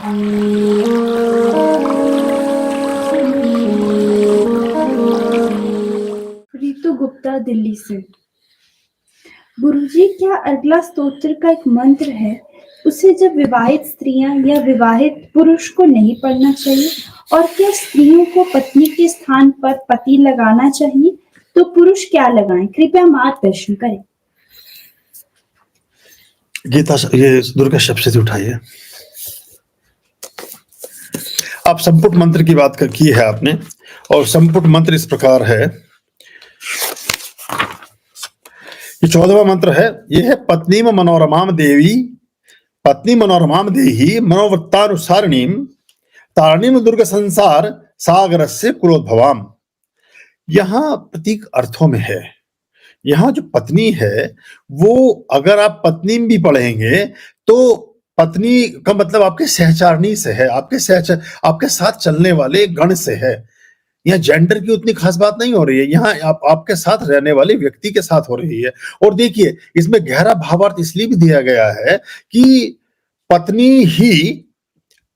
रितु गुप्ता दिल्ली से। गुरुजी, क्या अगला स्तोत्र का एक मंत्र है, उसे जब विवाहित स्त्रियां या विवाहित पुरुष को नहीं पढ़ना चाहिए, और क्या स्त्रियों को पत्नी के स्थान पर पति लगाना चाहिए, तो पुरुष क्या लगाएं? कृपया मार्गदर्शन करें। गीता, ये दुर्गा शब्द से उठाइए। आप संपुट मंत्र की बात की है आपने, और संपुट मंत्र इस प्रकार है, ये 14वां मंत्र है। ये है पत्नी मनोरमाम देवी, पत्नी मनोरमाम देही मनोवृत्तानुसारिणीम तारणीम दुर्ग संसार सागर से कुलोद्भवाम। यहां प्रतीक अर्थों में है। यहां जो पत्नी है वो, अगर आप पत्नी भी पढ़ेंगे तो पत्नी का मतलब आपके सहचारिणी से है, आपके साथ चलने वाले गण से है। यहाँ जेंडर की उतनी खास बात नहीं हो रही है, यहाँ आपके साथ रहने वाले व्यक्ति के साथ हो रही है। और देखिए, इसमें गहरा भावार्थ इसलिए भी दिया गया है कि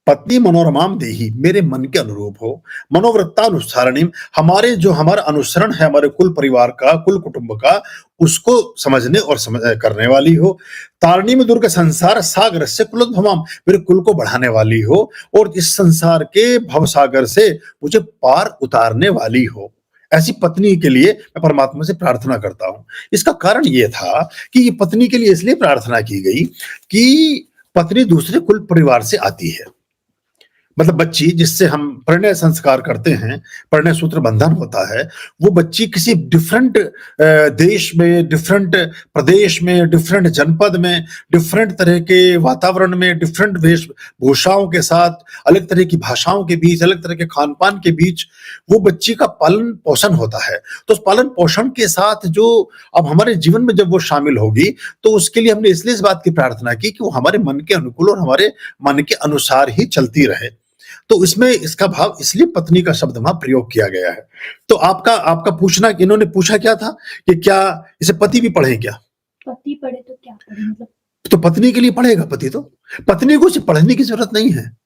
पत्नी मनोरमाम देही, मेरे मन के अनुरूप हो, मनोवृत्तानुसारिणीम, हमारा अनुसरण है, हमारे कुल परिवार का, कुल कुटुंब का, उसको समझने और करने वाली हो। तारिणी में दुर्ग संसार सागर से कुलोद्भवाम, मेरे कुल को बढ़ाने वाली हो, और इस संसार के भवसागर से मुझे पार उतारने वाली हो। ऐसी पत्नी के लिए मैं परमात्मा से प्रार्थना करता हूं। इसका कारण यह था कि ये पत्नी के लिए इसलिए प्रार्थना की गई कि पत्नी दूसरे कुल परिवार से आती है, मतलब बच्ची जिससे हम परिणय संस्कार करते हैं, परिणय सूत्र बंधन होता है, वो बच्ची किसी डिफरेंट देश में, डिफरेंट प्रदेश में, डिफरेंट जनपद में, डिफरेंट तरह के वातावरण में, डिफरेंट वेशभूषाओं के साथ, अलग तरह की भाषाओं के बीच, अलग तरह के खान पान के बीच वो बच्ची का पालन पोषण होता है। तो उस पालन पोषण के साथ जो अब हमारे जीवन में जब वो शामिल होगी, तो उसके लिए हमने इसलिए इस बात की प्रार्थना की कि वो हमारे मन के अनुकूल और हमारे मन के अनुसार ही चलती रहे। तो इसमें इसका भाव इसलिए पत्नी का शब्द वहां प्रयोग किया गया है। तो आपका पूछना, इन्होंने पूछा क्या था कि क्या इसे पति भी पढ़े क्या? पति पढ़े तो क्या पढ़े, मतलब तो पत्नी के लिए पढ़ेगा पति, तो पत्नी को इसे पढ़ने की जरूरत नहीं है,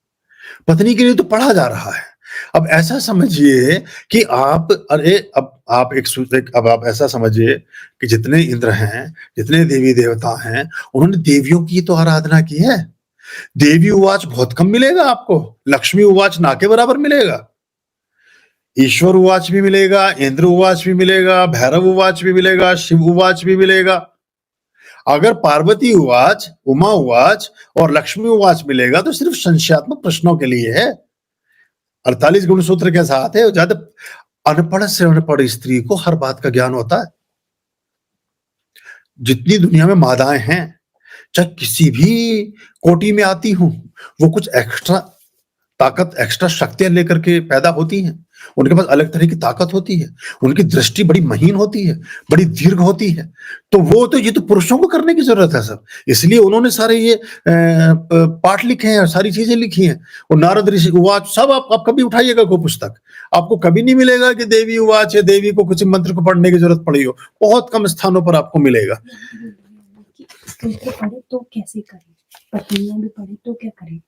पत्नी के लिए तो पढ़ा जा रहा है। अब ऐसा समझिए कि अब आप ऐसा समझिए कि जितने इंद्र हैं, जितने देवी देवता हैं, उन्होंने देवियों की तो आराधना की है। देवी उवाच बहुत कम मिलेगा आपको, लक्ष्मी उवाच ना के बराबर मिलेगा, ईश्वर उवाच भी मिलेगा, इंद्र उवाच भी मिलेगा, भैरव उवाच भी मिलेगा, शिव उवाच भी मिलेगा। अगर पार्वती उवाच, उमा उवाच और लक्ष्मी उवाच मिलेगा तो सिर्फ संशयात्मक प्रश्नों के लिए है। 48 गुण सूत्र के साथ है। ज्यादा अनपढ़ से अनपढ़ स्त्री को हर बात का ज्ञान होता है। जितनी दुनिया में मादाएं हैं, चाहे किसी भी कोटि में आती हूं, वो कुछ एक्स्ट्रा ताकत, एक्स्ट्रा शक्तियां लेकर के पैदा होती हैं। उनके पास अलग तरह की ताकत होती है, उनकी दृष्टि बड़ी महीन होती है, बड़ी दीर्घ होती है। तो ये तो पुरुषों को करने की जरूरत है सब, इसलिए उन्होंने सारे ये पाठ लिखे हैं और सारी चीजें लिखी हैं। और नारद ऋषि उवाच सब आप कभी उठाइएगा कोई पुस्तक, आपको कभी नहीं मिलेगा कि देवी उवाच या देवी को कुछ मंत्र को पढ़ने की जरूरत पड़ी हो। बहुत कम स्थानों पर आपको मिलेगा। पढ़े तो कैसे करें, पत्नियां भी पढ़े तो क्या करें?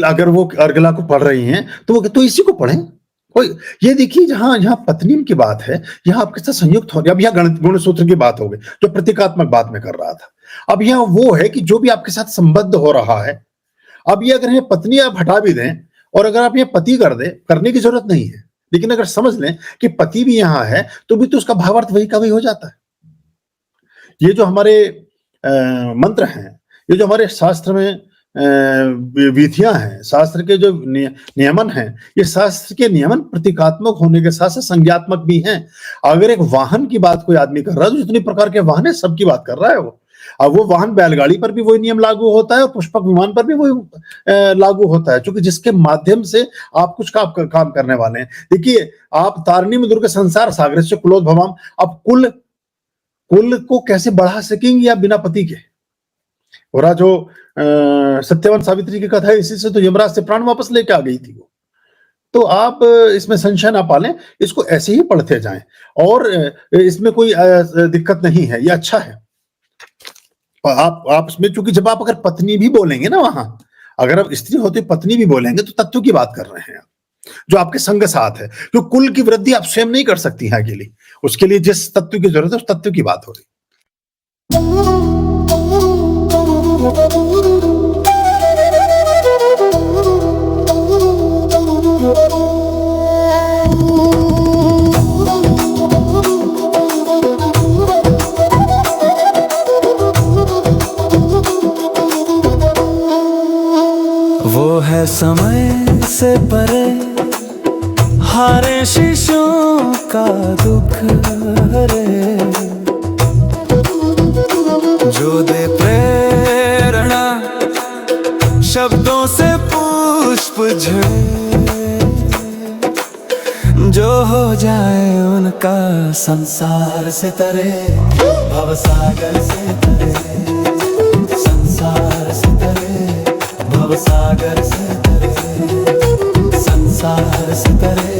अगर वो अर्गला को पढ़ रही हैं तो इसी को पढ़ें। कोई ये देखिए, जहां पत्नी की बात है, यहां आपके साथ संयुक्त हो रही। अब यहां गुण सूत्र की बात हो गई, जो प्रतीकात्मक बात में कर रहा था। अब यहां वो है कि जो भी आपके साथ संबद्ध हो रहा है, अब ये अगर पत्नी आप हटा भी दें और अगर आप ये पति कर दे, करने की जरूरत नहीं है, लेकिन अगर समझ लें कि पति भी यहां है तो भी तो उसका भावार्थ वही का वही हो जाता है। ये जो हमारे मंत्र हैं, ये जो हमारे शास्त्र में विधियां हैं, शास्त्र के जो नियमन हैं, ये शास्त्र के नियमन प्रतीकात्मक होने के साथ साथ संज्ञात्मक भी हैं। अगर एक वाहन की बात कोई आदमी कर रहा है तो जितनी प्रकार के वाहन है सबकी बात कर रहा है वो। अब वो वाहन बैलगाड़ी पर भी वही नियम लागू होता है और पुष्पक विमान पर भी वही लागू होता है, क्योंकि जिसके माध्यम से आप कुछ काम करने वाले हैं। देखिए, आप तारिणी में दुर्ग संसार सागर से कुलोद्भवाम, अब कुल को कैसे बढ़ा सकेंगे आप बिना पति के? और जो सत्यवान सावित्री की कथा है, इसी से तो यमराज से प्राण वापस लेके आ गई थी वो। तो आप इसमें संशय ना पालें, इसको ऐसे ही पढ़ते जाएं और इसमें कोई दिक्कत नहीं है, ये अच्छा है। आप आपस में, चूंकि जब आप अगर पत्नी भी बोलेंगे ना वहां, अगर आप स्त्री होते पत्नी भी बोलेंगे तो तत्व की बात कर रहे हैं आप, जो आपके संग साथ है। जो कुल की वृद्धि आप स्वयं नहीं कर सकती हैं अकेली, उसके लिए जिस तत्व की जरूरत है उस तत्व की बात हो रही। वो है समय से परे, हारे शीशों का दुख हरे, जो दे प्रेरणा शब्दों से पुष्प झड़े, जो हो जाए उनका संसार से तरे, भवसागर से तरे, संसार से तरे, भवसागर से तरे, संसार से तरे।